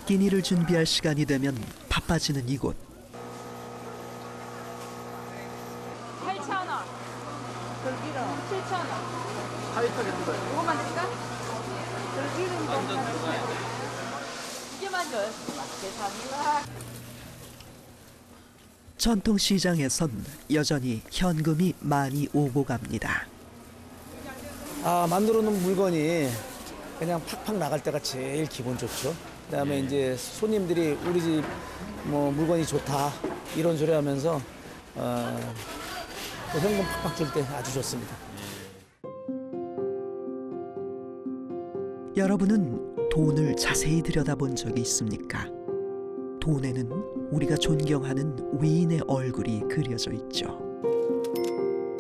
끼니를 준비할 시간이 되면 바빠지는 이곳. 8,000원. 들기름 7,000원. 하이파겠다. 이거만 드릴까? 들기름 이게만 줘요. 맛있게 삽니다. 전통시장에선 여전히 현금이 많이 오고 갑니다. 만들어 놓은 물건이 그냥 팍팍 나갈 때가 제일 기분 좋죠. 그다음에 이제 손님들이 우리 집 뭐 물건이 좋다 이런 소리 하면서 또 현금 팍팍 줄 때 아주 좋습니다. 여러분은 돈을 자세히 들여다본 적이 있습니까? 돈에는 우리가 존경하는 위인의 얼굴이 그려져 있죠.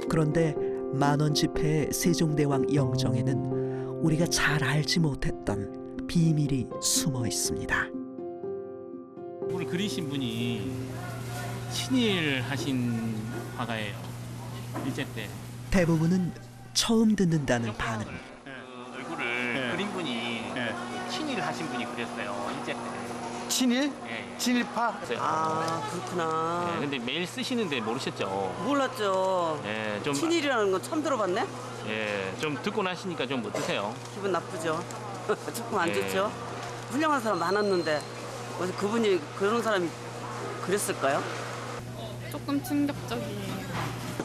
그런데 만원 지폐의 세종대왕 영정에는 우리가 잘 알지 못했던 비밀이 숨어 있습니다. 오늘 그리신 분이 친일하신 화가예요. 일제 때. 대부분은 처음 듣는다는 반응. 그 얼굴을 그린 분이 친일하신 분이 그렸어요. 일제 때. 친일? 예. 친일파? 그렇구나. 예, 근데 매일 쓰시는데 모르셨죠? 몰랐죠. 예, 좀 친일이라는 건 처음 들어봤네. 예, 좀 듣고 나시니까 좀 어떠세요? 기분 나쁘죠. 조금 안 예. 좋죠. 훌륭한 사람 많았는데 어디 그분이 그런 사람이 그랬을까요? 조금 충격적이에요.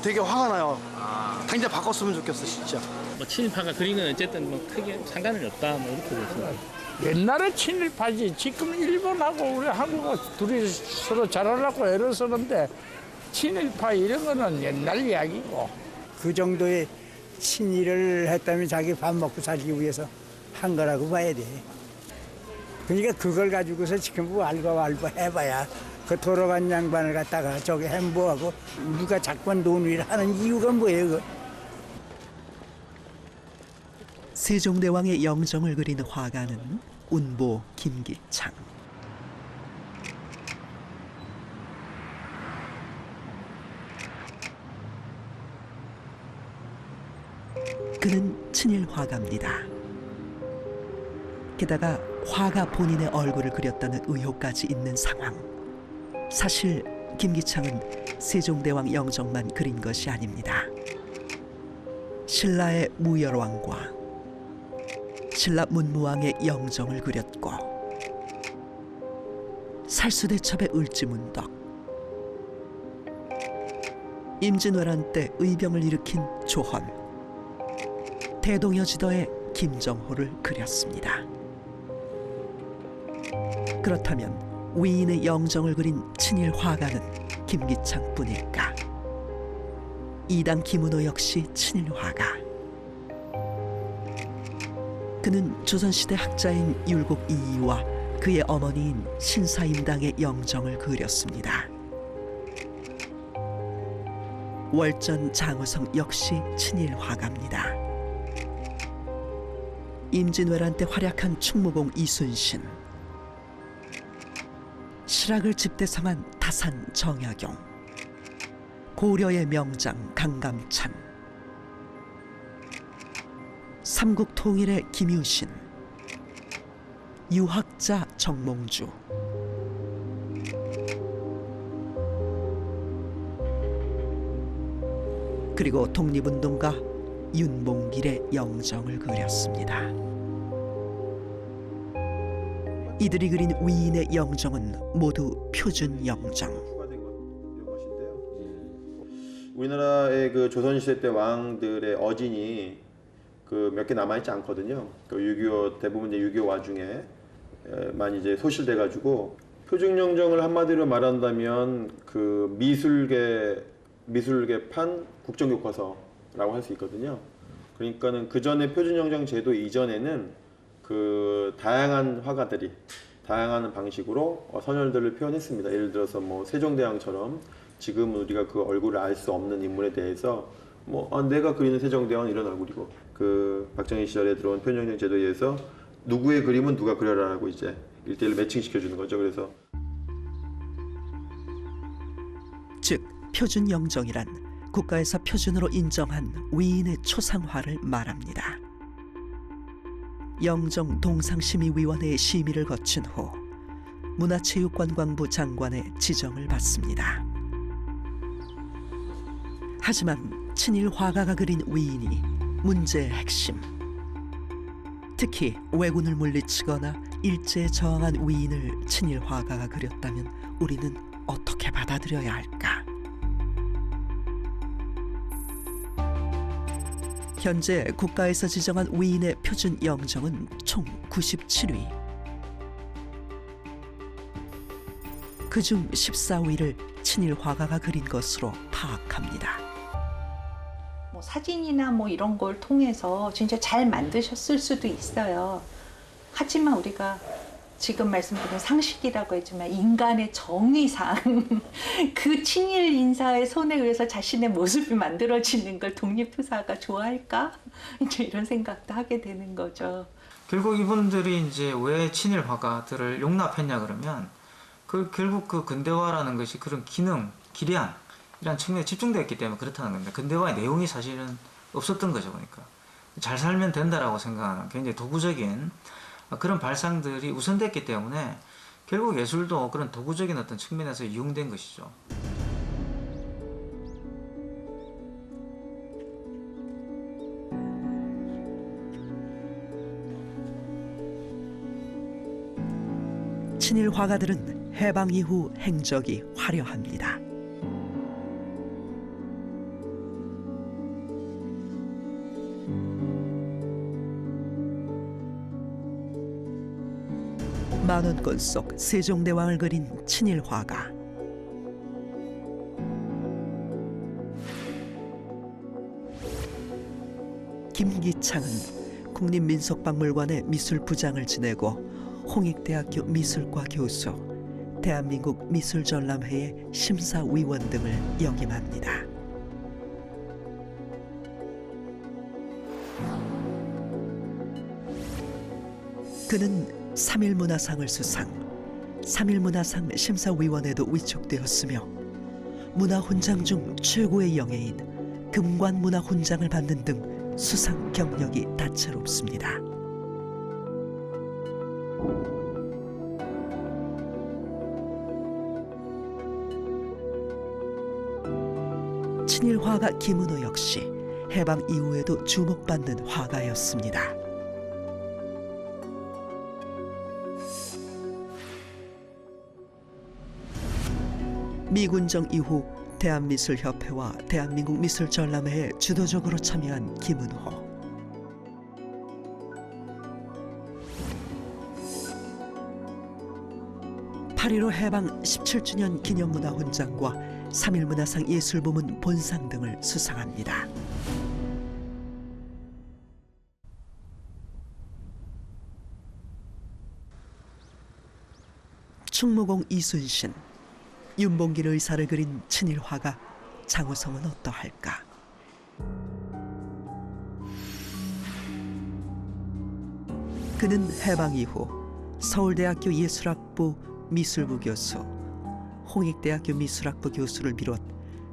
되게 화가 나요. 아, 당장 바꿨으면 좋겠어, 진짜. 뭐 친일파가 그린 건 어쨌든 뭐 크게 상관은 없다 뭐 이렇게 되죠. 옛날에 친일파지. 지금 일본하고 우리 한국은 둘이 서로 잘하려고 애를 쓰는데 친일파 이런 거는 옛날 이야기고. 그 정도의 친일을 했다면 자기 밥 먹고 살기 위해서 한 거라고 봐야 돼. 그러니까 그걸 가지고서 지금 뭐 알고 해봐야 그 돌아간 양반을 갖다가 저기 행보하고 누가 작권 논의를 하는 이유가 뭐예요? 그거? 세종대왕의 영정을 그린 화가는 운보 김기창. 그는 친일 화가입니다. 게다가 화가 본인의 얼굴을 그렸다는 의혹까지 있는 상황. 사실 김기창은 세종대왕 영정만 그린 것이 아닙니다. 신라의 무열왕과 신라 문무왕의 영정을 그렸고 살수대첩의 을지문덕, 임진왜란 때 의병을 일으킨 조헌, 대동여지도의 김정호를 그렸습니다. 그렇다면 위인의 영정을 그린 친일 화가는 김기창뿐일까? 이당 김은호 역시 친일 화가. 그는 조선시대 학자인 율곡 이이와 그의 어머니인 신사임당의 영정을 그렸습니다. 월전 장우성 역시 친일 화가입니다. 임진왜란 때 활약한 충무공 이순신, 실학을 집대성한 타산 정약용, 고려의 명장 강감찬, 삼국 통일의 김유신, 유학자 정몽주, 그리고 독립운동가 윤봉길의 영정을 그렸습니다. 이들이 그린 위인의 영정은 모두 표준 영정. 우리나라의 그 조선시대 때 왕들의 어진이 그 몇 개 남아있지 않거든요. 그 6.25 대부분 이제 6.25 와중에만 이제 소실돼가지고 표준 영정을 한마디로 말한다면 그 미술계판 국정교과서라고 할 수 있거든요. 그러니까는 그 전에 표준 영정 제도 이전에는 그 다양한 화가들이 다양한 방식으로 선열들을 표현했습니다. 예를 들어서 뭐 세종대왕처럼 지금 우리가 그 얼굴을 알 수 없는 인물에 대해서 뭐 내가 그리는 세종대왕은 이런 얼굴이고, 그 박정희 시절에 들어온 표준영정 제도에 의해서 누구의 그림은 누가 그려라라고 이제 1대1로 매칭시켜 주는 거죠. 그래서 즉 표준 영정이란 국가에서 표준으로 인정한 위인의 초상화를 말합니다. 영정 동상심의위원회의 심의를 거친 후 문화체육관광부 장관의 지정을 받습니다. 하지만 친일 화가가 그린 위인이 문제의 핵심. 특히 왜군을 물리치거나 일제에 저항한 위인을 친일 화가가 그렸다면 우리는 어떻게 받아들여야 할까? 현재 국가에서 지정한 위인의 표준 영정은 총 97위. 그중 14위를 친일 화가가 그린 것으로 파악합니다. 뭐 사진이나 뭐 이런 걸 통해서 진짜 잘 만드셨을 수도 있어요. 하지만 우리가 지금 말씀드린 상식이라고 했지만 인간의 정의상 그 친일 인사의 손에 의해서 자신의 모습이 만들어지는 걸 독립투사가 좋아할까? 이제 이런 생각도 하게 되는 거죠. 결국 이분들이 이제 왜 친일 화가들을 용납했냐 그러면 결국 그 근대화라는 것이 그런 기능, 기량이라는 측면에 집중되었기 때문에 그렇다는 겁니다. 근대화의 내용이 사실은 없었던 거죠. 그러니까 잘 살면 된다라고 생각하는 굉장히 도구적인 그런 발상들이 우선됐기 때문에 결국 예술도 그런 도구적인 어떤 측면에서 이용된 것이죠. 친일 화가들은 해방 이후 행적이 화려합니다. 만원권 속 세종대왕을 그린 친일 화가. 김기창은 국립민속박물관의 미술부장을 지내고 홍익대학교 미술과 교수, 대한민국 미술전람회의 심사위원 등을 역임합니다. 그는 3.1 문화상을 수상, 3.1 문화상 심사위원회도 위촉되었으며 문화훈장 중 최고의 영예인 금관문화훈장을 받는 등 수상 경력이 다채롭습니다. 친일 화가 김은호 역시 해방 이후에도 주목받는 화가였습니다. 미군정 이후 대한미술협회와 대한민국 미술전람회에 주도적으로 참여한 김은호. (8.15) 해방 17주년 기념문화훈장과 3.1 문화상 예술부문 본상 등을 수상합니다. 충무공 이순신, 윤봉길 의사를 그린 친일 화가 장우성은 어떠할까? 그는 해방 이후 서울대학교 예술학부 미술부 교수, 홍익대학교 미술학부 교수를 비롯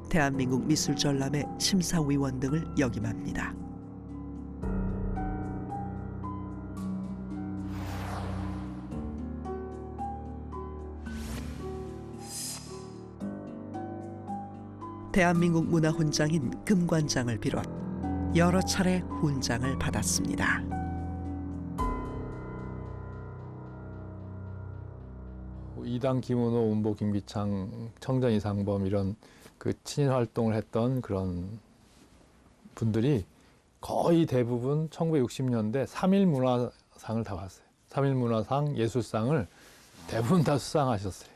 대한민국 미술전람회 심사위원 등을 역임합니다. 대한민국 문화훈장인 금관장을 비롯 여러 차례 훈장을 받았습니다. 이당 김은호, 운보 김기창, 청전 이상범 이런 그 친일 활동을 했던 그런 분들이 거의 대부분 1960년대 3.1 문화상을 다 받았어요. 3.1 문화상, 예술상을 대부분 다 수상하셨어요.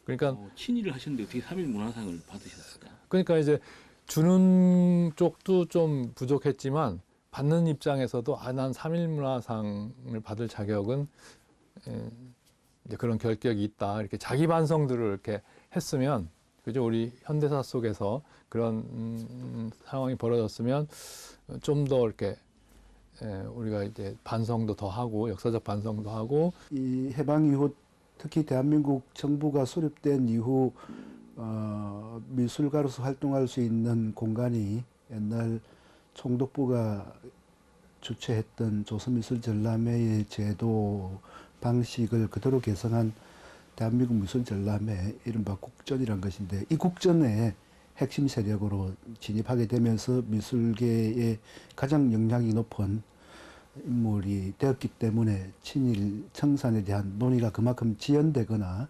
그러니까 친일을 하셨는데 어떻게 3.1 문화상을 받으셨을까? 그러니까 이제 주는 쪽도 좀 부족했지만 받는 입장에서도 난 3.1 문화상을 받을 자격은 이제 그런 결격이 있다. 이렇게 자기 반성들을 이렇게 했으면, 그죠? 우리 현대사 속에서 그런 상황이 벌어졌으면 좀 더 이렇게 우리가 이제 반성도 더 하고 역사적 반성도 하고. 이 해방 이후 특히 대한민국 정부가 수립된 이후 미술가로서 활동할 수 있는 공간이 옛날 총독부가 주최했던 조선미술전람회의 제도 방식을 그대로 개성한 대한민국 미술 전람회 이른바 국전이란 것인데 이 국전에 핵심 세력으로 진입하게 되면서 미술계의 가장 영향이 높은 인물이 되었기 때문에 친일 청산에 대한 논의가 그만큼 지연되거나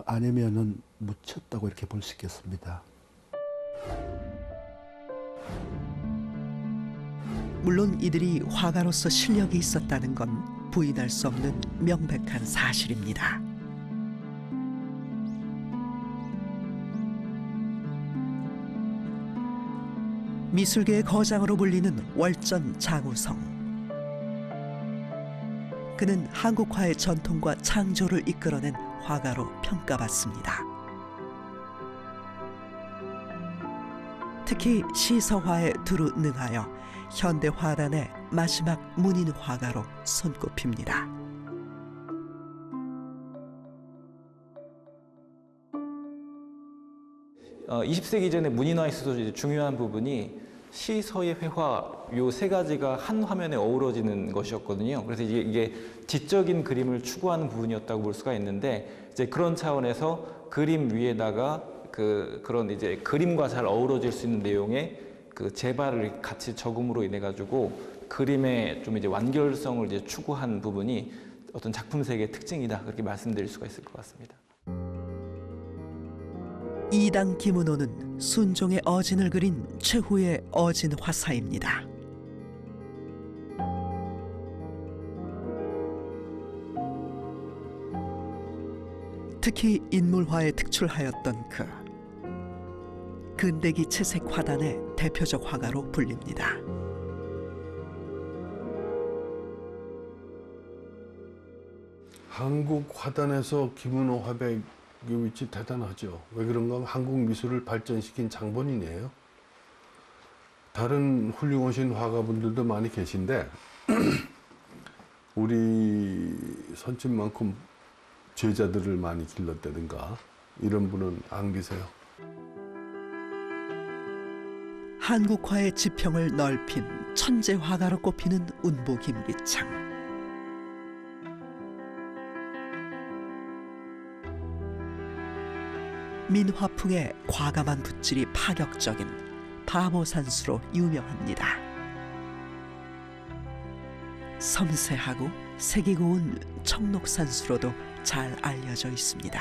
아니면은 묻혔다고 이렇게 볼 수 있겠습니다. 물론 이들이 화가로서 실력이 있었다는 건 부인할 수 없는 명백한 사실입니다. 미술계의 거장으로 불리는 월전 장우성. 그는 한국화의 전통과 창조를 이끌어낸 화가로 평가받습니다. 특히 시서화에 두루 능하여 현대 화단의 마지막 문인 화가로 손꼽힙니다. 어, 20세기 전에 문인화에 있어서 이제 중요한 부분이 시, 서의 회화 요 세 가지가 한 화면에 어우러지는 것이었거든요. 그래서 이게 지적인 그림을 추구하는 부분이었다고 볼 수가 있는데 이제 그런 차원에서 그림 위에다가 그런 이제 그림과 잘 어우러질 수 있는 내용의 그 재발을 같이 적음으로 인해 가지고 그림의 좀 이제 완결성을 이제 추구한 부분이 어떤 작품색의 특징이다 그렇게 말씀드릴 수가 있을 것 같습니다. 이당 김은호는 순종의 어진을 그린 최후의 어진 화사입니다. 특히 인물화에 특출하였던 그 근대기 채색 화단의 대표적 화가로 불립니다. 한국 화단에서 김은호 화백의 위치 대단하죠. 왜 그런가 하면 한국 미술을 발전시킨 장본인이에요. 다른 훌륭하신 화가분들도 많이 계신데 우리 선친만큼 제자들을 많이 길렀다든가 이런 분은 안 계세요. 한국화의 지평을 넓힌 천재 화가로 꼽히는 운보 김기창. 민화풍의 과감한 붓질이 파격적인 바보산수로 유명합니다. 섬세하고 색이 고운 청록산수로도 잘 알려져 있습니다.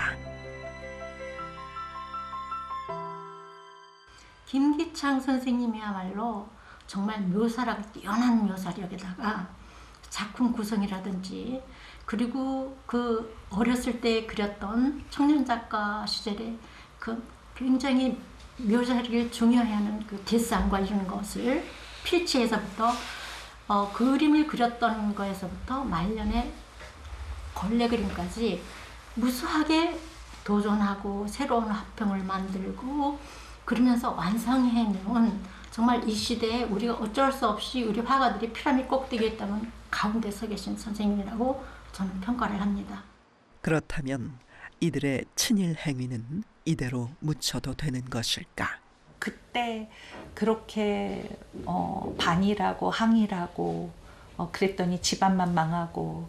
김기창 선생님이야말로 정말 묘사력, 뛰어난 묘사력에다가 작품 구성이라든지 그리고 그 어렸을 때 그렸던 청년 작가 시절에 그 굉장히 묘사력을 중요해하는 그 데상과 이런 것을 필치해서부터 그림을 그렸던 거에서부터 말년에 걸레 그림까지 무수하게 도전하고 새로운 화풍을 만들고 그러면서 완성해내온 정말 이 시대에 우리가 어쩔 수 없이 우리 화가들이 피라미드 꼭대기에 있다면 가운데 서 계신 선생님이라고 저는 평가를 합니다. 그렇다면 이들의 친일 행위는 이대로 묻혀도 되는 것일까? 그때 그렇게 반일하고 항일하고 그랬더니 집안만 망하고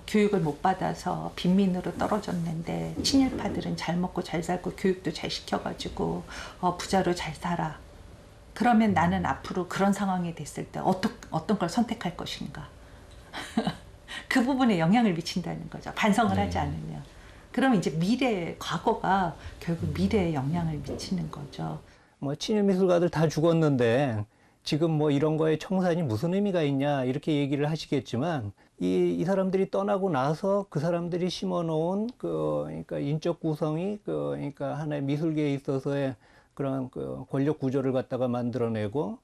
교육을 못 받아서 빈민으로 떨어졌는데 친일파들은 잘 먹고 잘 살고 교육도 잘 시켜가지고 부자로 잘 살아. 그러면 나는 앞으로 그런 상황이 됐을 때 어떤 걸 선택할 것인가. 그 부분에 영향을 미친다는 거죠. 반성을 하지 않으면. 그러면 이제 과거가 결국 미래에 영향을 미치는 거죠. 뭐 친일 미술가들 다 죽었는데 지금 뭐 이런 거에 청산이 무슨 의미가 있냐 이렇게 얘기를 하시겠지만 이 사람들이 떠나고 나서 그 사람들이 심어놓은 그러니까 인적 구성이 그러니까 하나의 미술계에 있어서의 그런 그 권력 구조를 갖다가 만들어내고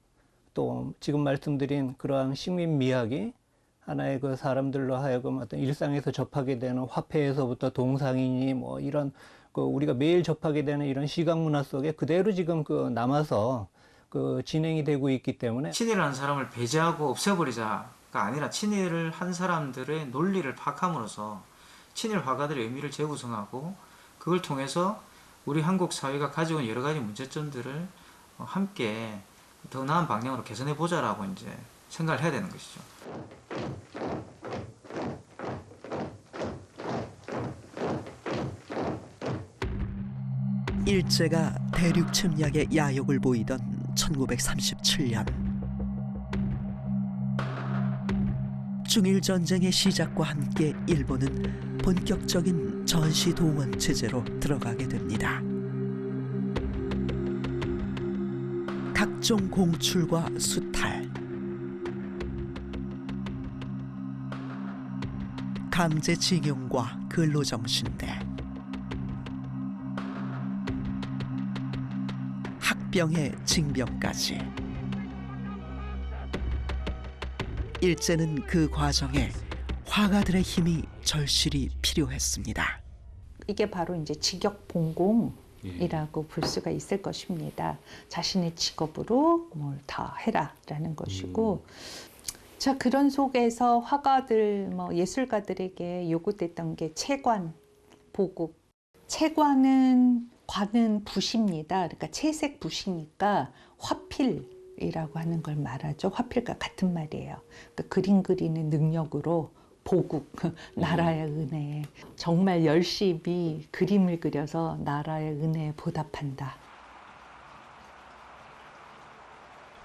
또 지금 말씀드린 그러한 식민 미학이 하나의 그 사람들로 하여금 어떤 일상에서 접하게 되는 화폐에서부터 동상이니 뭐 이런 그 우리가 매일 접하게 되는 이런 시각 문화 속에 그대로 지금 남아서 진행이 되고 있기 때문에 친일을 한 사람을 배제하고 없애버리자가 아니라 친일을 한 사람들의 논리를 파악함으로써 친일 화가들의 의미를 재구성하고 그걸 통해서 우리 한국 사회가 가지고 있는 여러 가지 문제점들을 함께 더 나은 방향으로 개선해 보자라고 이제 생각을 해야 되는 것이죠. 일제가 대륙 침략의 야욕을 보이던 1937년 중일 전쟁의 시작과 함께 일본은 본격적인 전시 동원 체제로 들어가게 됩니다. 각종 공출과 수탈, 강제징용과 근로정신대, 학병의 징병까지. 일제는 그 과정에 화가들의 힘이 절실히 필요했습니다. 이게 바로 이제 직역봉공이라고 볼 수가 있을 것입니다. 자신의 직업으로 뭘 다 해라라는 것이고, 자, 그런 속에서 화가들, 예술가들에게 요구됐던 게 채관, 보국. 채관은 관은 붓입니다. 그러니까 채색 붓이니까 화필이라고 하는 걸 말하죠. 화필과 같은 말이에요. 그러니까 그림 그리는 능력으로 보국, 나라의 은혜에 정말 열심히 그림을 그려서 나라의 은혜에 보답한다.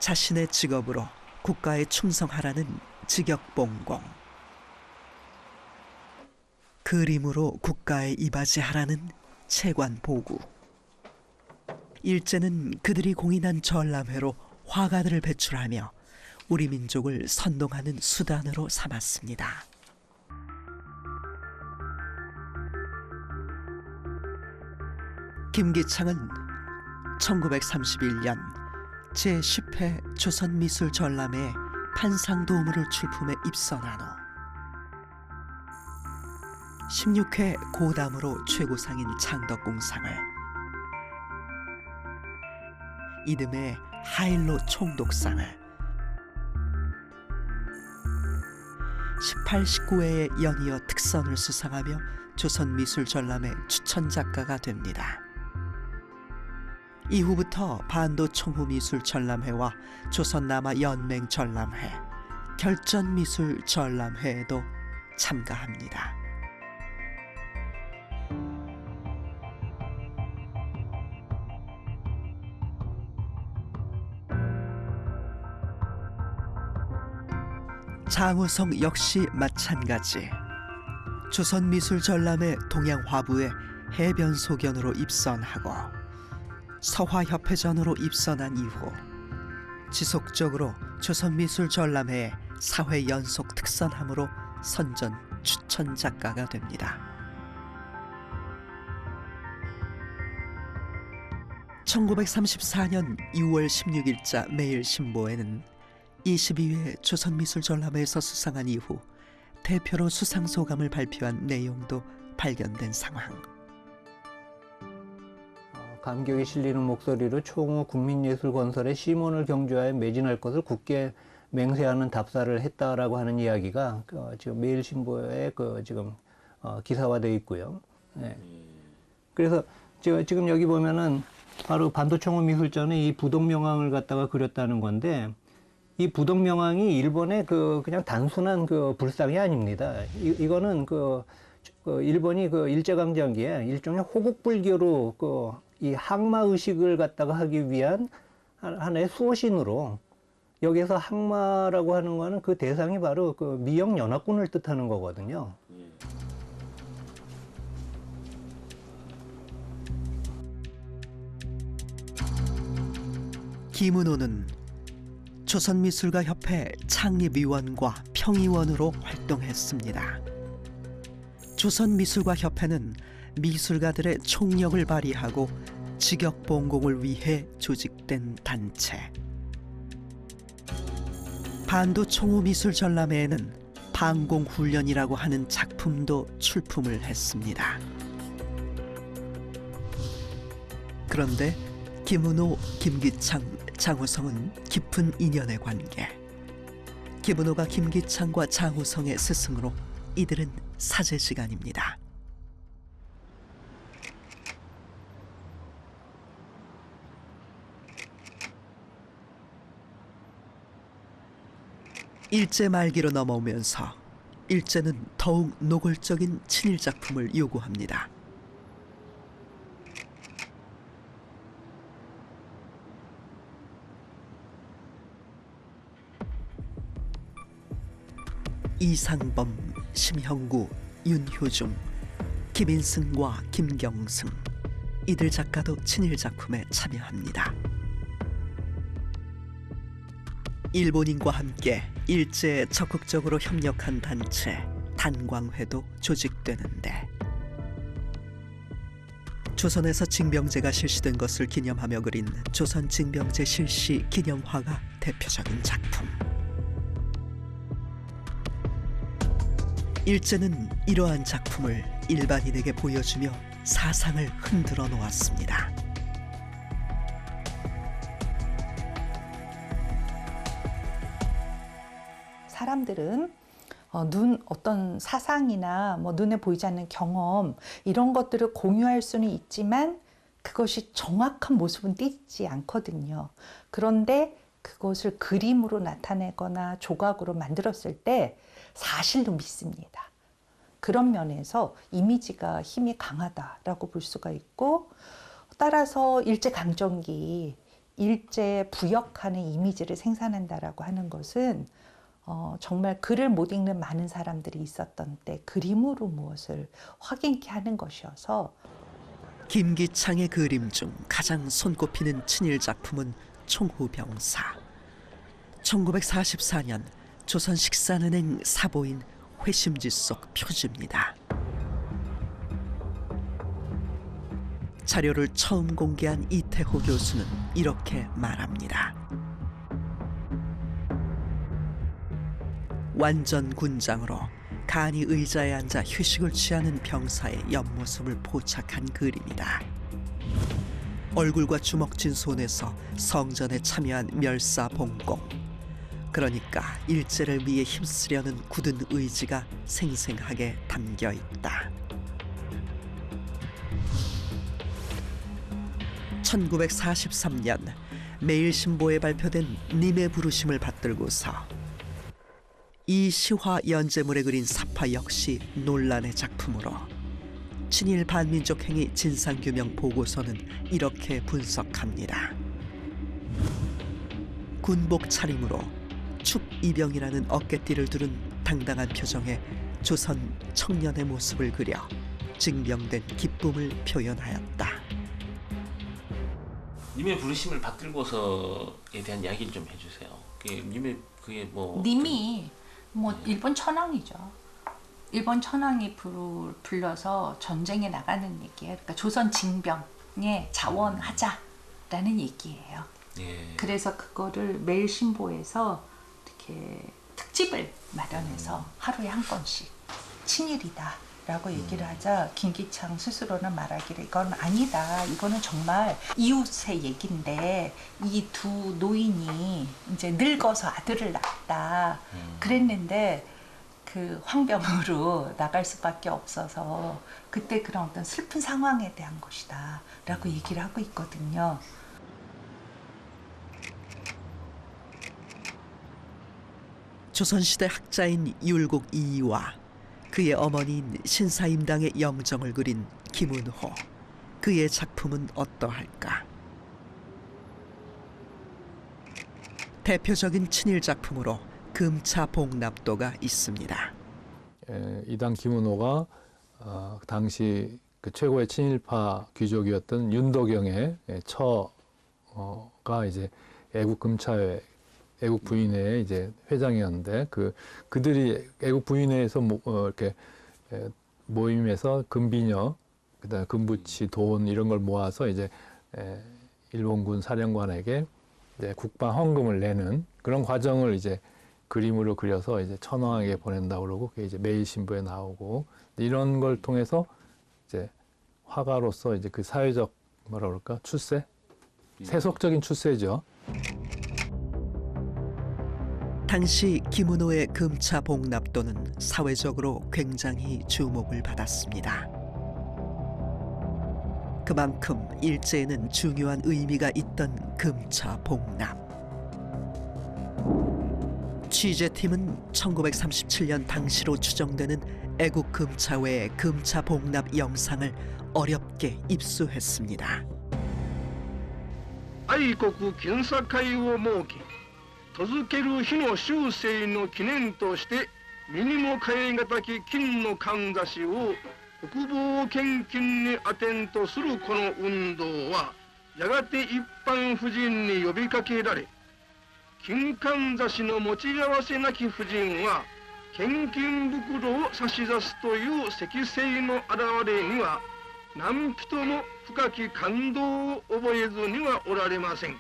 자신의 직업으로 국가에 충성하라는 직역봉공. 그림으로 국가에 이바지하라는 채관보구. 일제는 그들이 공인한 전람회로 화가들을 배출하며 우리 민족을 선동하는 수단으로 삼았습니다. 김기창은 1931년 제10회 조선미술전람회에 판상도무를 출품해 입선한 후 16회 고담으로 최고상인 창덕궁상을, 이듬해 하일로 총독상을, 18, 19회에 연이어 특선을 수상하며 조선미술전람회 추천작가가 됩니다. 이후부터 반도 총후미술전람회와 조선남아연맹전람회, 결전미술전람회에도 참가합니다. 장우성 역시 마찬가지. 조선미술전람회 동양화부에 해변소견으로 입선하고 서화협회전으로 입선한 이후 지속적으로 조선미술전람회에 4회 연속 특선함으로 선전 추천 작가가 됩니다. 1934년 6월 16일자 매일신보에는 22회 조선미술전람회에서 수상한 이후 대표로 수상소감을 발표한 내용도 발견된 상황. 감격이 실리는 목소리로 총후 국민예술건설의 시몬을 경주하여 매진할 것을 굳게 맹세하는 답사를 했다라고 하는 이야기가 지금 매일신보에 지금 기사화되어 있고요. 네. 그래서 지금 여기 보면은 바로 반도총후 미술전에 이 부동명왕을 갖다가 그렸다는 건데, 이 부동명왕이 일본의 그냥 단순한 불상이 아닙니다. 이거는 일본이 일제강점기에 일종의 호국불교로 이 항마 의식을 갖다가 하기 위한 하나의 수호신으로, 여기서 항마라고 하는 거는 그 대상이 바로 미영 연합군을 뜻하는 거거든요. 김은호는 조선미술가협회 창립위원과 평의원으로 활동했습니다. 조선미술가협회는 미술가들의 총력을 발휘하고 직역봉공을 위해 조직된 단체. 반도 총후미술전람회에는 방공훈련이라고 하는 작품도 출품을 했습니다. 그런데 김은호, 김기창, 장우성은 깊은 인연의 관계. 김은호가 김기창과 장우성의 스승으로 이들은 사제지간입니다. 일제 말기로 넘어오면서 일제는 더욱 노골적인 친일 작품을 요구합니다. 이상범, 심형구, 윤효중, 김인승과 김경승, 이들 작가도 친일 작품에 참여합니다. 일본인과 함께 일제에 적극적으로 협력한 단체 단광회도 조직되는데, 조선에서 징병제가 실시된 것을 기념하며 그린 조선 징병제 실시 기념화가 대표적인 작품. 일제는 이러한 작품을 일반인에게 보여주며 사상을 흔들어 놓았습니다. 사람들은 어떤 사상이나 뭐 눈에 보이지 않는 경험 이런 것들을 공유할 수는 있지만 그것이 정확한 모습은 띄지 않거든요. 그런데 그것을 그림으로 나타내거나 조각으로 만들었을 때 사실로 믿습니다. 그런 면에서 이미지가 힘이 강하다라고 볼 수가 있고, 따라서 일제강점기, 일제에 부역하는 이미지를 생산한다라고 하는 것은 정말 글을 못 읽는 많은 사람들이 있었던 때 그림으로 무엇을 확인케 하는 것이어서, 김기창의 그림 중 가장 손꼽히는 친일 작품은 총후병사. 1944년 조선 식산은행 사보인 회심지 속 표지입니다. 자료를 처음 공개한 이태호 교수는 이렇게 말합니다. 완전 군장으로 간이 의자에 앉아 휴식을 취하는 병사의 옆모습을 포착한 그림이다. 얼굴과 주먹진 손에서 성전에 참여한 멸사봉공. 그러니까 일제를 위해 힘쓰려는 굳은 의지가 생생하게 담겨 있다. 1943년 매일신보에 발표된 님의 부르심을 받들고서 이 시화 연재물에 그린 사파 역시 논란의 작품으로 친일 반민족 행위 진상규명 보고서는 이렇게 분석합니다. 군복 차림으로 축이병이라는 어깨띠를 두른 당당한 표정의 조선 청년의 모습을 그려 징병된 기쁨을 표현하였다. 님의 부르심을 받들고서에 대한 이야기를 좀 해주세요. 그게 뭐 님이 뭐 일본 천황이죠. 일본 천황이 불러서 전쟁에 나가는 얘기예요. 그러니까 조선 징병에 자원하자라는 얘기예요. 예. 그래서 그거를 매일신보에서 이렇게 특집을 마련해서 하루에 한 건씩 친일이다라고 얘기를 하자 김기창 스스로는 말하기를 이건 아니다. 이거는 정말 이웃의 얘긴데 이 두 노인이 이제 늙어서 아들을 낳았다. 그랬는데 그 황병으로 나갈 수밖에 없어서 그때 그런 어떤 슬픈 상황에 대한 것이다 라고 얘기를 하고 있거든요. 조선시대 학자인 율곡 이이와 그의 어머니인 신사임당의 영정을 그린 김은호. 그의 작품은 어떠할까? 대표적인 친일 작품으로 금차복납도가 있습니다. 이당 김은호가 당시 그 최고의 친일파 귀족이었던 윤도경의 처가 이제 애국 금차회, 애국 부인회의 이제 회장이었는데 그들이 애국 부인회에서 이렇게 모임에서 금비녀, 그다음에 금부치, 돈 이런 걸 모아서 이제 일본군 사령관에게 이제 국방 헌금을 내는 그런 과정을 이제 그림으로 그려서 이제 천황에게 보낸다 그러고 그게 이제 매일신보에 나오고 이런 걸 통해서 이제 화가로서 이제 그 사회적 뭐라 그럴까 출세, 세속적인 출세죠. 당시 김은호의 금차복납도는 사회적으로 굉장히 주목을 받았습니다. 그만큼 일제에는 중요한 의미가 있던 금차복납. 취재팀은 1937년 당시로 추정되는 애국 금차회의 금차복납 영상을 어렵게 입수했습니다.愛国検査会を設け、届ける日の終生の記念として身にも代え難き金のかんざしを国防献金にアテンとするこの運動はやがて一般婦人に呼びかけられ、金かんざしの持ち合わせなき婦人は献金袋を差し出すという積聖の表れには何人も深き感動を覚えずにはおられません。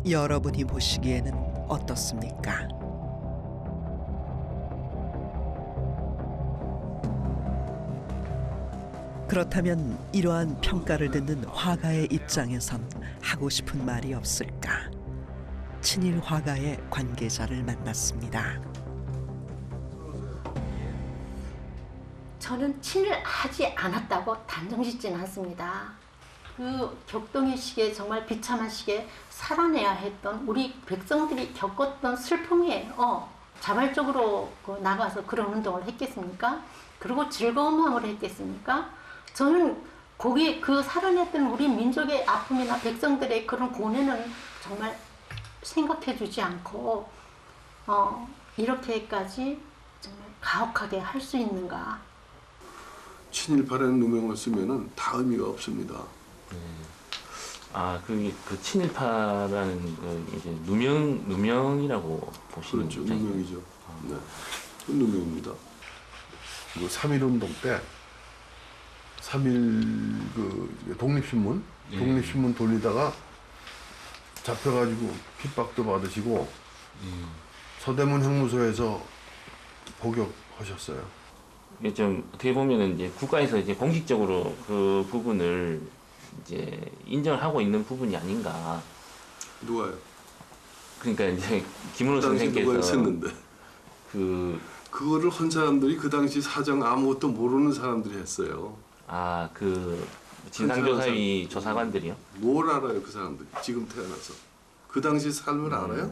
여러분이 보시기에는 어떻습니까? 그렇다면 이러한 평가를 듣는 화가의 입장에선 하고 싶은 말이 없을까? 친일 화가의 관계자를 만났습니다. 저는 친일하지 않았다고 단정짓지는 않습니다. 그 격동의 시기에 정말 비참한 시기에 살아내야 했던 우리 백성들이 겪었던 슬픔이에요. 자발적으로 나가서 그런 운동을 했겠습니까? 그리고 즐거운 마음으로 했겠습니까? 저는 거기 그 살아냈던 우리 민족의 아픔이나 백성들의 그런 고뇌는 정말 생각해주지 않고 이렇게까지 정말 가혹하게 할 수 있는가? 친일파라는 누명을 쓰면은 다 의미가 없습니다. 그 친일파라는 그 이제 누명이라고 보시는 그렇죠. 입장이죠. 누명이죠. 네, 그 누명입니다. 그 3.1운동 때 3.1 그 독립신문 독립신문 돌리다가 잡혀가지고 핍박도 받으시고 서대문 형무소에서 복역하셨어요. 이게 좀 어떻게 보면은 이제 국가에서 이제 공식적으로 그 부분을 이제 인정을 하고 있는 부분이 아닌가. 누가요? 그러니까 이제 김은호 그 당시 선생께서 누가 했었는데 그거를 한 사람들이 그 당시 사정 아무것도 모르는 사람들이 했어요. 그 진상조사위 조사관들이요? 뭘 알아요 그 사람들이 지금 태어나서 그 당시 삶을 알아요?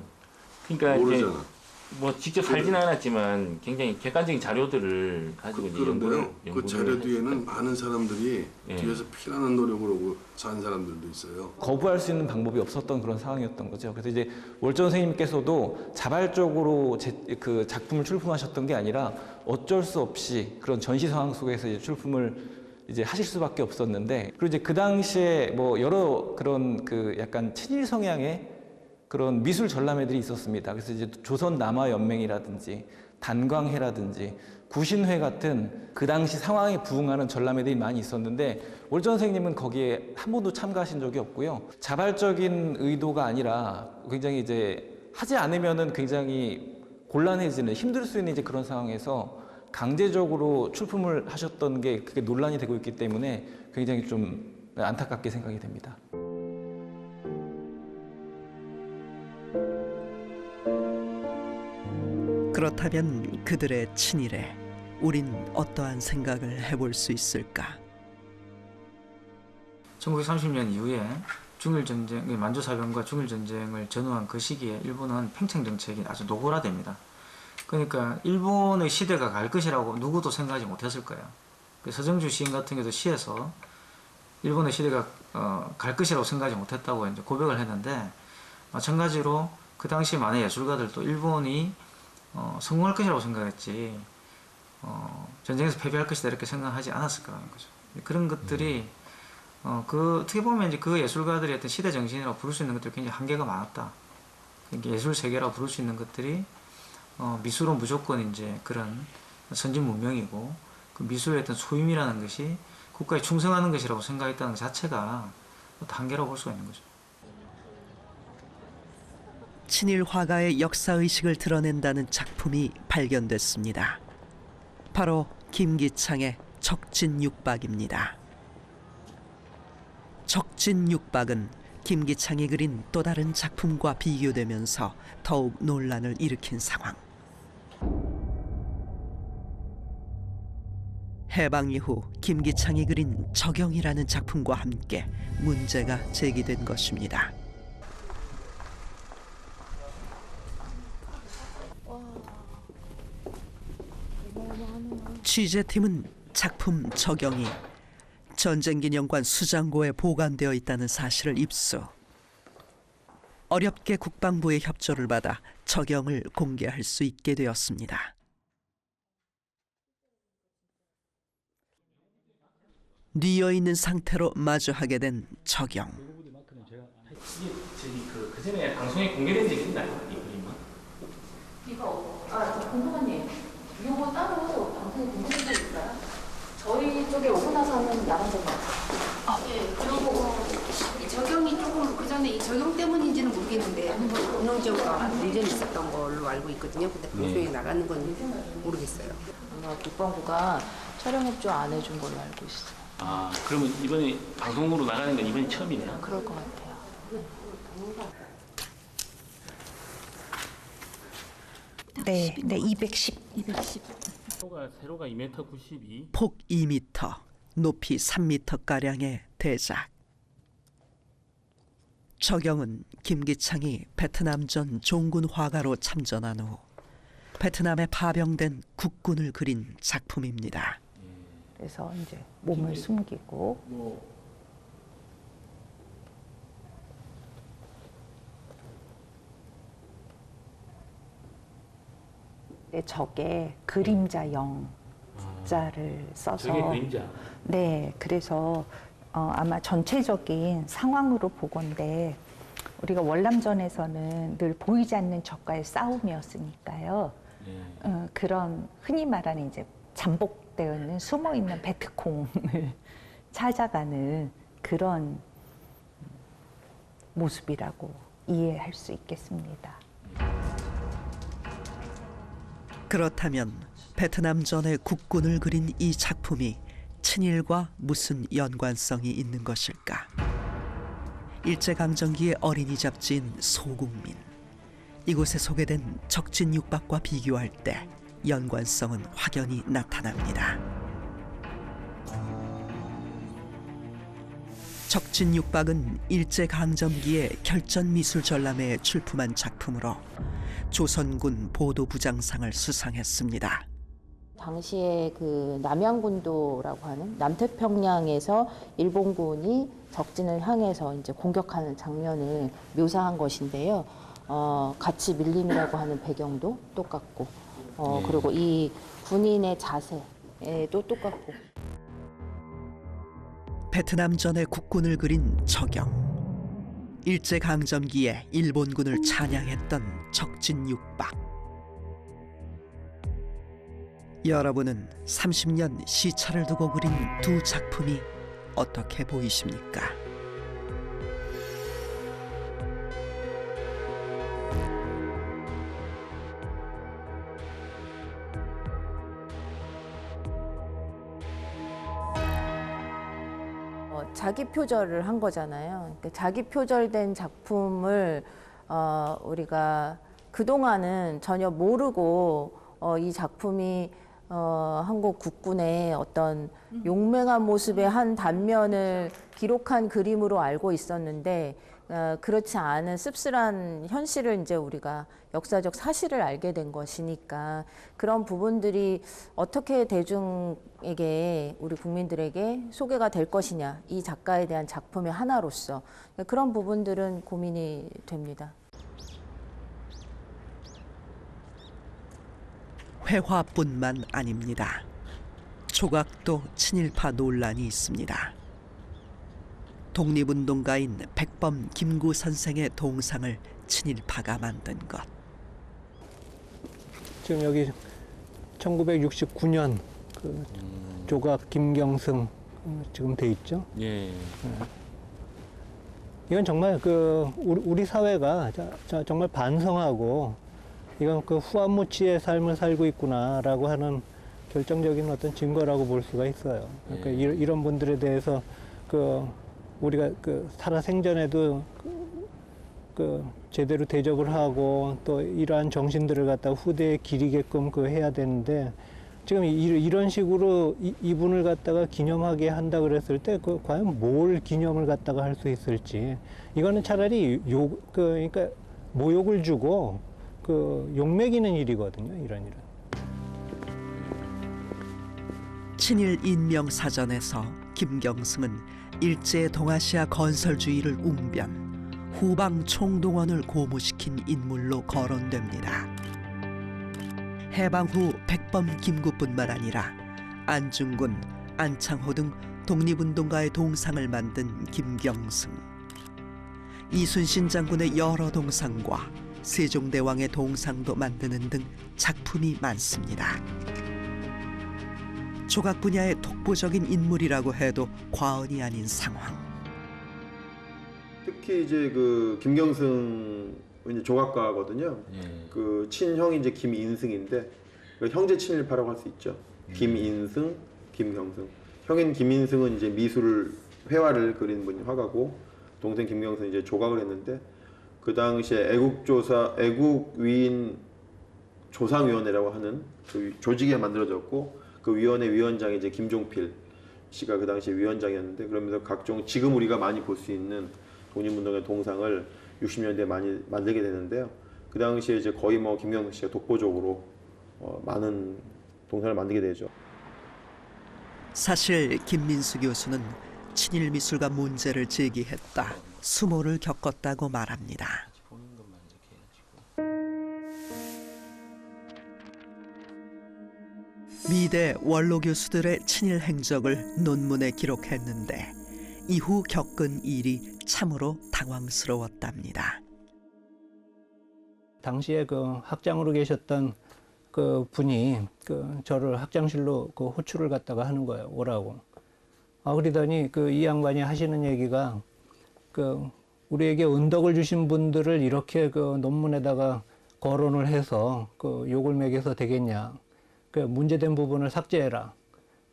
그러니까 모르잖아. 이제 뭐 직접 살지는 않았지만 굉장히 객관적인 자료들을 가지고 이제 그런데요. 그 연구를 자료 뒤에는 많은 사람들이 예. 뒤에서 피나는 노력을 하고 산 사람들도 있어요. 거부할 수 있는 방법이 없었던 그런 상황이었던 거죠. 그래서 이제 월전 선생님께서도 자발적으로 그 작품을 출품하셨던 게 아니라 어쩔 수 없이 그런 전시 상황 속에서 이제 출품을 이제 하실 수밖에 없었는데, 그리고 이제 그 당시에 뭐 여러 그런 그 약간 친일 성향의 그런 미술 전람회들이 있었습니다. 그래서 이제 조선 남아 연맹이라든지 단광회라든지 구신회 같은 그 당시 상황에 부응하는 전람회들이 많이 있었는데 월전 선생님은 거기에 한 번도 참가하신 적이 없고요. 자발적인 의도가 아니라 굉장히 이제 하지 않으면은 굉장히 곤란해지는, 힘들 수 있는 이제 그런 상황에서 강제적으로 출품을 하셨던 게 그게 논란이 되고 있기 때문에 굉장히 좀 안타깝게 생각이 됩니다. 그렇다면 그들의 친일에 우린 어떠한 생각을 해볼 수 있을까? 1930년 이후에 중일전쟁, 만주사변과 중일전쟁을 전후한 그 시기에 일본은 팽창정책이 아주 노골화됩니다. 그러니까 일본의 시대가 갈 것이라고 누구도 생각하지 못했을 거예요. 서정주 시인 같은 경우도 시에서 일본의 시대가 갈 것이라고 생각하지 못했다고 이제 고백을 했는데, 마찬가지로 그 당시 많은 예술가들도 일본이 성공할 것이라고 생각했지 전쟁에서 패배할 것이다 이렇게 생각하지 않았을 거라는 거죠. 그런 것들이 어떻게 보면 이제 그 예술가들의 어떤 시대 정신이라고 부를 수 있는 것들이 굉장히 한계가 많았다. 그러니까 예술 세계라고 부를 수 있는 것들이 미술은 무조건 이제 그런 선진 문명이고 그 미술의 어떤 소임이라는 것이 국가에 충성하는 것이라고 생각했다는 것 자체가 한계라고 볼 수가 있는 거죠. 친일 화가의 역사의식을 드러낸다는 작품이 발견됐습니다. 바로 김기창의 적진육박입니다. 적진육박은 김기창이 그린 또 다른 작품과 비교되면서 더욱 논란을 일으킨 상황. 해방 이후 김기창이 그린 적영이라는 작품과 함께 문제가 제기된 것입니다. 취재팀은 작품 적영이 전쟁기념관 수장고에 보관되어 있다는 사실을 입수. 어렵게 국방부의 협조를 받아 적영을 공개할 수 있게 되었습니다. 뉘어 있는 상태로 마주하게 된 적영. 그 전에 방송에 공개된 적이 있나요? 이 그림은? 이거 공무원님, 이거 따로 방송에 공개된 적 있어요? 저희 쪽에 오고 나서는 나간 적이 없어요. 예, 그리고 이 적용이 조금 그 전에 이 적용 때문인지는 모르겠는데 운영적으로 문제는 있었던 걸로 알고 있거든요. 근데 방송에 나가는 건 모르겠어요. 아마 국방부가 촬영 협조 안 해준 걸로 알고 있어요. 아, 그러면 이번에 방송으로 나가는 건 이번이 처음이네요? 그럴 것 같아요. 네, 210. 세로가 2m 92. 폭 2m, 높이 3m가량의 대작. 적영은 김기창이 베트남전 종군 화가로 참전한 후 베트남에 파병된 국군을 그린 작품입니다. 그래서 이제 몸을 숨기고 저게 그림자 영자를 써서 저게 그림자? 네, 그래서 아마 전체적인 상황으로 보건데 우리가 월남전에서는 늘 보이지 않는 적과의 싸움이었으니까요. 그런 흔히 말하는 이제 잠복되어 있는 숨어 있는 베트콩을 찾아가는 그런 모습이라고 이해할 수 있겠습니다. 그렇다면 베트남전의 국군을 그린 이 작품이 친일과 무슨 연관성이 있는 것일까? 일제강점기의 어린이 잡지인 소국민. 이곳에 소개된 적진육박과 비교할 때 연관성은 확연히 나타납니다. 적진육박은 일제강점기의 결전미술전람회에 출품한 작품으로 조선군 보도부장상을 수상했습니다. 당시에 그 남양군도라고 하는 남태평양에서 일본군이 적진을 향해서 이제 공격하는 장면을 묘사한 것인데요. 같이 밀림이라고 하는 배경도 똑같고, 그리고 이 군인의 자세도 똑같고. 베트남전의 국군을 그린 적영. 일제강점기에 일본군을 찬양했던 적진육박. 여러분은 30년 시차를 두고 그린 두 작품이 어떻게 보이십니까? 자기 표절을 한 거잖아요. 그러니까 자기 표절된 작품을 우리가 그동안은 전혀 모르고 이 작품이 한국 국군의 어떤 용맹한 모습의 한 단면을 기록한 그림으로 알고 있었는데 그렇지 않은 씁쓸한 현실을 이제 우리가 역사적 사실을 알게 된 것이니까 그런 부분들이 어떻게 대중에게 우리 국민들에게 소개가 될 것이냐 이 작가에 대한 작품의 하나로서 그런 부분들은 고민이 됩니다. 회화뿐만 아닙니다. 조각도 친일파 논란이 있습니다. 독립운동가인 백범 김구 선생의 동상을 친일파가 만든 것. 지금 여기 1969년 그 조각 김경승 지금 돼 있죠. 예. 이건 정말 그 우리 사회가 정말 반성하고 이건 그 후안무치의 삶을 살고 있구나라고 하는 결정적인 어떤 증거라고 볼 수가 있어요. 그러니까 이런 분들에 대해서 그 우리가 그 살아 생전에도 그 제대로 대접을 하고 또 이러한 정신들을 갖다가 후대에 기리게끔 그 해야 되는데 지금 이런 식으로 이분을 갖다가 기념하게 한다 그랬을 때 그 과연 뭘 기념을 갖다가 할 수 있을지 이거는 차라리 그러니까 모욕을 주고 그 욕먹이는 일이거든요. 이런 일은. 친일 인명사전에서 김경승은 일제 동아시아 건설주의를 웅변, 후방 총동원을 고무시킨 인물로 거론됩니다. 해방 후 백범 김구뿐만 아니라 안중근, 안창호 등 독립운동가의 동상을 만든 김경승. 이순신 장군의 여러 동상과 세종대왕의 동상도 만드는 등 작품이 많습니다. 조각 분야의 독보적인 인물이라고 해도 과언이 아닌 상황. 특히 이제 그 김경승 이제 조각가거든요. 그 친형이 이제 김인승인데 그 형제 친일파라고 할 수 있죠. 김인승, 김경승. 형인 김인승은 이제 미술 회화를 그린 분 화가고 동생 김경승은 이제 조각을 했는데 그 당시에 애국위인 조상위원회라고 하는 그 조직이 만들어졌고 그 위원회 위원장이 이제 김종필 씨가 그 당시 위원장이었는데 그러면서 각종 지금 우리가 많이 볼 수 있는 독립운동의 동상을 60년대에 많이 만들게 되는데요. 그 당시에 이제 거의 뭐 김경승 씨가 독보적으로 많은 동상을 만들게 되죠. 사실 김민수 교수는 친일 미술가 문제를 제기했다, 수모를 겪었다고 말합니다. 미대 원로 교수들의 친일 행적을 논문에 기록했는데 이후 겪은 일이 참으로 당황스러웠답니다. 당시에 그 학장으로 계셨던 그 분이 그 저를 학장실로 그 호출을 갖다가 하는 거예요. 오라고. 그러더니 그 이 양반이 하시는 얘기가 그 우리에게 은덕을 주신 분들을 이렇게 그 논문에다가 거론을 해서 그 욕을 매겨서 되겠냐. 그 문제된 부분을 삭제해라.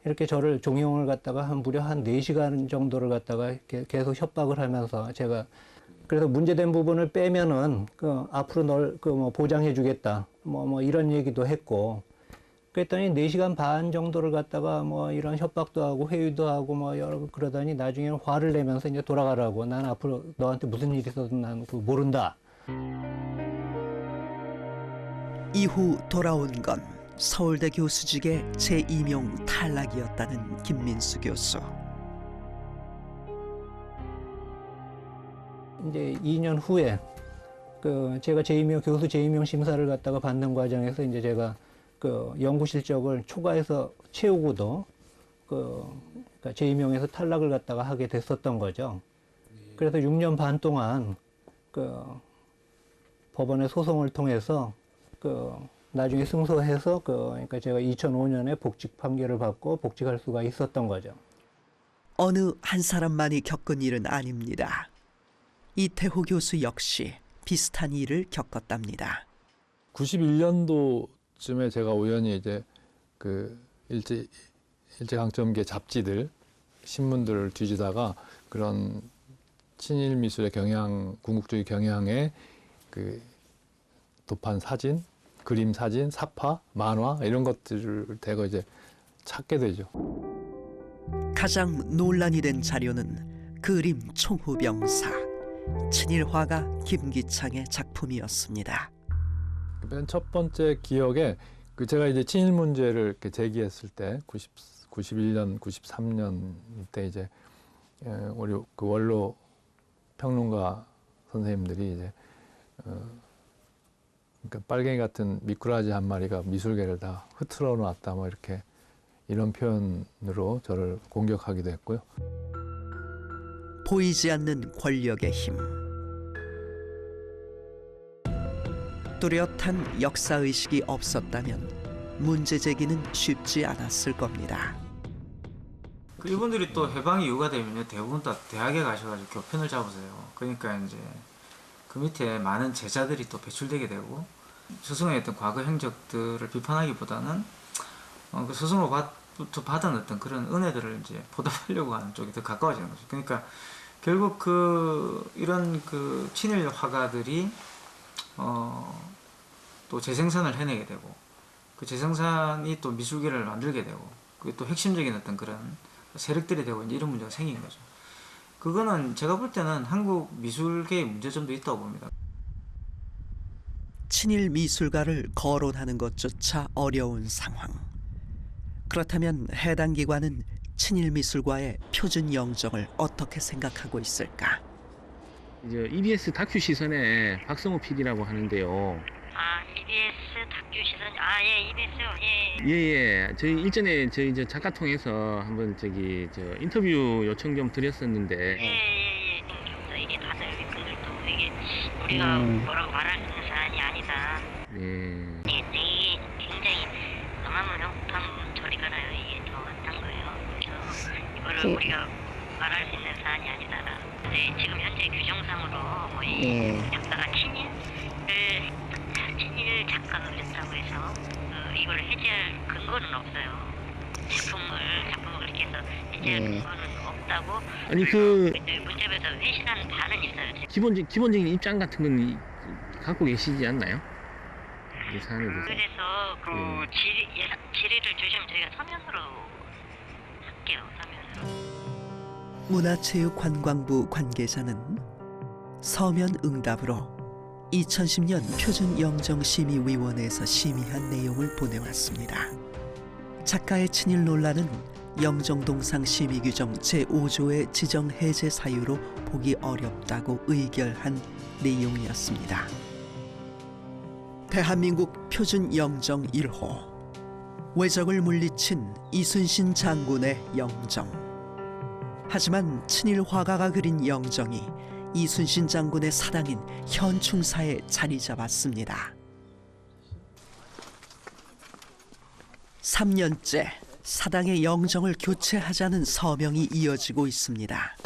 이렇게 저를 종용을 갖다가 무려 한 4시간 정도를 갖다가 계속 협박을 하면서 제가 그래서 문제된 부분을 빼면은 그 앞으로 널 그 뭐 보장해 주겠다. 뭐 이런 얘기도 했고 그랬더니 4시간 반 정도를 갖다가 뭐 이런 협박도 하고 회의도 하고 뭐 여러 그러더니 나중에는 화를 내면서 이제 돌아가라고. 난 앞으로 너한테 무슨 일이 있어도 난 그거 모른다. 이후 돌아온 건 서울대 교수직의 재임용 탈락이었다는 김민수 교수. 이제 2년 후에 그 제가 교수 재임용 심사를 갖다가 받는 과정에서 이제 제가 그 연구 실적을 초과해서 채우고도 그러니까 재임용에서 탈락을 갖다가 하게 됐었던 거죠. 그래서 6년 반 동안 그 법원의 소송을 통해서 그 나중에 승소해서 그러니까 제가 2005년에 복직 판결을 받고 복직할 수가 있었던 거죠. 어느 한 사람만이 겪은 일은 아닙니다. 이태호 교수 역시 비슷한 일을 겪었답니다. 91년도쯤에 제가 우연히 이제 그 일제강점기 잡지들, 신문들을 뒤지다가 그런 친일 미술의 경향, 군국주의 경향의 그 도판 사진, 그림 사진, 사파, 만화 이런 것들을 대거 이제 찾게 되죠. 가장 논란이 된 자료는 그림 총후병사, 친일 화가 김기창의 작품이었습니다. 맨 첫 번째 기억에 그 제가 이제 친일 문제를 이렇게 제기했을 때 91년, 93년 때 이제 우리 그 원로 평론가 선생님들이 이제 그러니까 빨갱이 같은 미꾸라지 한 마리가 미술계를 다 흐트러 놨다 뭐 이렇게 이런 표현으로 저를 공격하기도 했고요. 보이지 않는 권력의 힘. 뚜렷한 역사의식이 없었다면 문제 제기는 쉽지 않았을 겁니다. 그 이분들이 또 해방 이후가 되면 대부분 다 대학에 가셔가지고 교편을 잡으세요. 그러니까 이제 그 밑에 많은 제자들이 또 배출되게 되고 스승의 어떤 과거 행적들을 비판하기보다는 그 스승으로부터 받은 어떤 그런 은혜들을 이제 보답하려고 하는 쪽이 더 가까워지는 거죠. 그러니까 결국 이런 친일 화가들이 또 재생산을 해내게 되고 그 재생산이 또 미술계를 만들게 되고 그게 또 핵심적인 어떤 그런 세력들이 되고 이제 이런 문제가 생긴 거죠. 그거는 제가 볼 때는 한국 미술계의 문제점도 있다고 봅니다. 친일 미술가를 거론하는 것조차 어려운 상황. 그렇다면 해당 기관은 친일 미술과의 표준 영정을 어떻게 생각하고 있을까? 이제 EBS 다큐 시선에 박성호 PD라고 하는데요. 아, EBS 다큐 시선. 아, 예, EBS요. 예. 예. 저희 일전에 저희 작가 통해서 한번 인터뷰 요청 좀 드렸었는데. 예. 또 이게 다들 그들도 이게 우리가 뭐라고 말할 수 있는 사안이 아니다. 예. 이게 굉장히 어마무시한 저리 가라요. 이게 더 왔단 거예요. 그래서 이거를 우리가 말할 수 있는 사안이 아니다. 근데 지금 현재 규정상으로 이 작가가 친일 작가가 됐다고 해서 이걸 해제할 근거는 없어요. 작품을 이렇게 해서 해제할 근거는 없다고. 아니 문제에서 회신하는 바는 있어요. 기본적인 입장 같은 건 갖고 계시지 않나요? 이 사안에 대해서. 그래서 질의를 주시면 저희가 서면으로 할게요. 문화체육관광부 관계자는 서면 응답으로 2010년 표준영정심의위원회에서 심의한 내용을 보내왔습니다. 작가의 친일 논란은 영정동상 심의규정 제5조의 지정 해제 사유로 보기 어렵다고 의결한 내용이었습니다. 대한민국 표준영정 1호, 왜적을 물리친 이순신 장군의 영정. 하지만 친일 화가가 그린 영정이 이순신 장군의 사당인 현충사에 자리 잡았습니다. 3년째 사당의 영정을 교체하자는 서명이 이어지고 있습니다.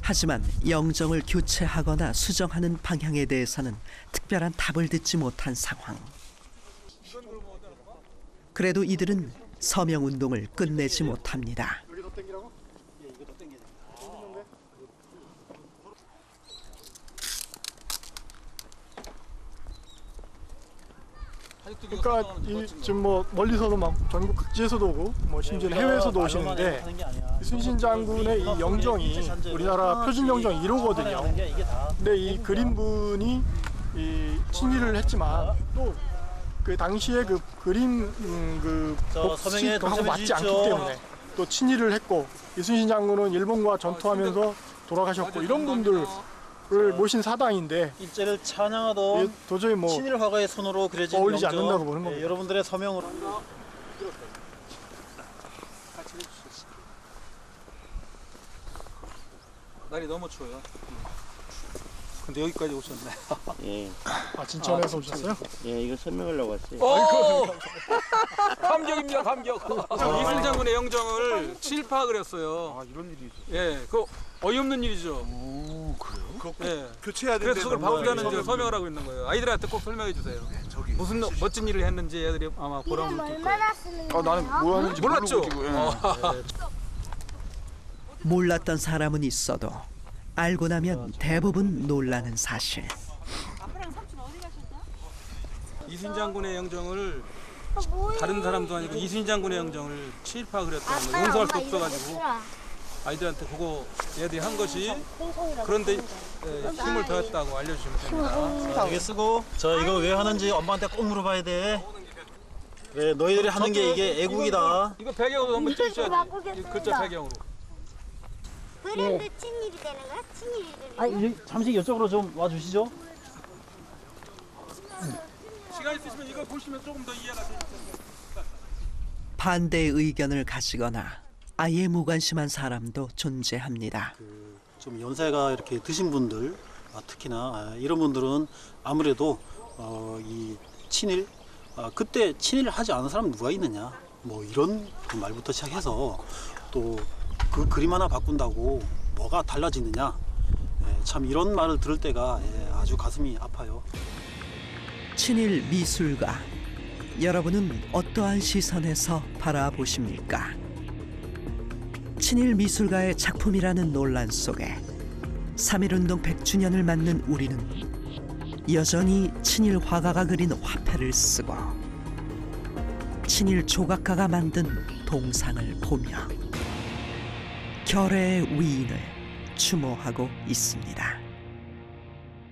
하지만 영정을 교체하거나 수정하는 방향에 대해서는 특별한 답을 듣지 못한 상황. 그래도 이들은 서명운동을 끝내지 못합니다. 그러니까 지금 멀리서도 막 전국 각지에서도 오고 심지어는 해외에서도 오시는데 이순신 장군의 이 영정이 우리나라 표준 영정 1호거든요. 근데 이 그림분이 이 친일을 했지만 또 그 당시에 그 그림 복식하고 맞지 않기 때문에 또 친일을 했고 이순신 장군은 일본과 전투하면서 돌아가셨고 이런 분들을 모신 사당인데 일제를 찬양하던 도저히 친일 화가의 손으로 그려진 어울리지 영정, 않는다고 보는 겁니다. 여러분들의 서명으로 날이 너무 추워요. 근데 여기까지 오셨네. 예. 아 진천에서 오셨어요? 예, 이거 설명하려고 왔어요. 오! 감격입니다, 감격. 이순신 장군의 영정을 친일파 그렸어요. 아 이런 일이 있었어요? 예, 그 어이없는 일이죠. 오 그래요? 예. 교체해야 그래서 그걸 바꾸자는 서명을. 서명을 하고 있는 거예요. 아이들한테 꼭 설명해 주세요. 무슨 멋진 일을 했는지 애들이 아마 보람을 느낄 거예요. 나는 뭐 하는지 몰랐죠? 모르고 지금. 몰랐던 사람은 있어도 알고 나면 대부분 놀라는 사실. 이순신 장군의 영정을 다른 사람도 아니고 이순신 장군의 영정을 친일파 그렸다는 거 용서할 수 없어가지고 아이들한테 그거 얘들이 한 것이 그런데 힘을 더했다고 알려주시면 됩니다. 이게 쓰고 저 이거 왜 하는지 엄마한테 꼭 물어봐야 돼. 그래 너희들이 하는 게 이게 애국이다. 이거 배경으로 한번 찍으셔야지. 글자 배경으로. 그래도 친일이 되는 거야? 친일이 되는 거야? 아니 잠시 이쪽으로 좀 와주시죠. 시간 있으시면 이거 보시면 조금 더 이해가 되실 텐데. 반대의 의견을 가지거나 아예 무관심한 사람도 존재합니다. 좀 연세가 이렇게 드신 분들, 특히나 이런 분들은 아무래도 이 친일, 그때 친일을 하지 않은 사람 누가 있느냐, 뭐 이런 그 말부터 시작해서 또 그 그림 하나 바꾼다고 뭐가 달라지느냐, 참 이런 말을 들을 때가 아주 가슴이 아파요. 친일 미술가, 여러분은 어떠한 시선에서 바라보십니까? 친일 미술가의 작품이라는 논란 속에 3.1운동 100주년을 맞는 우리는 여전히 친일 화가가 그린 화폐를 쓰고 친일 조각가가 만든 동상을 보며 결의의 위인을 추모하고 있습니다.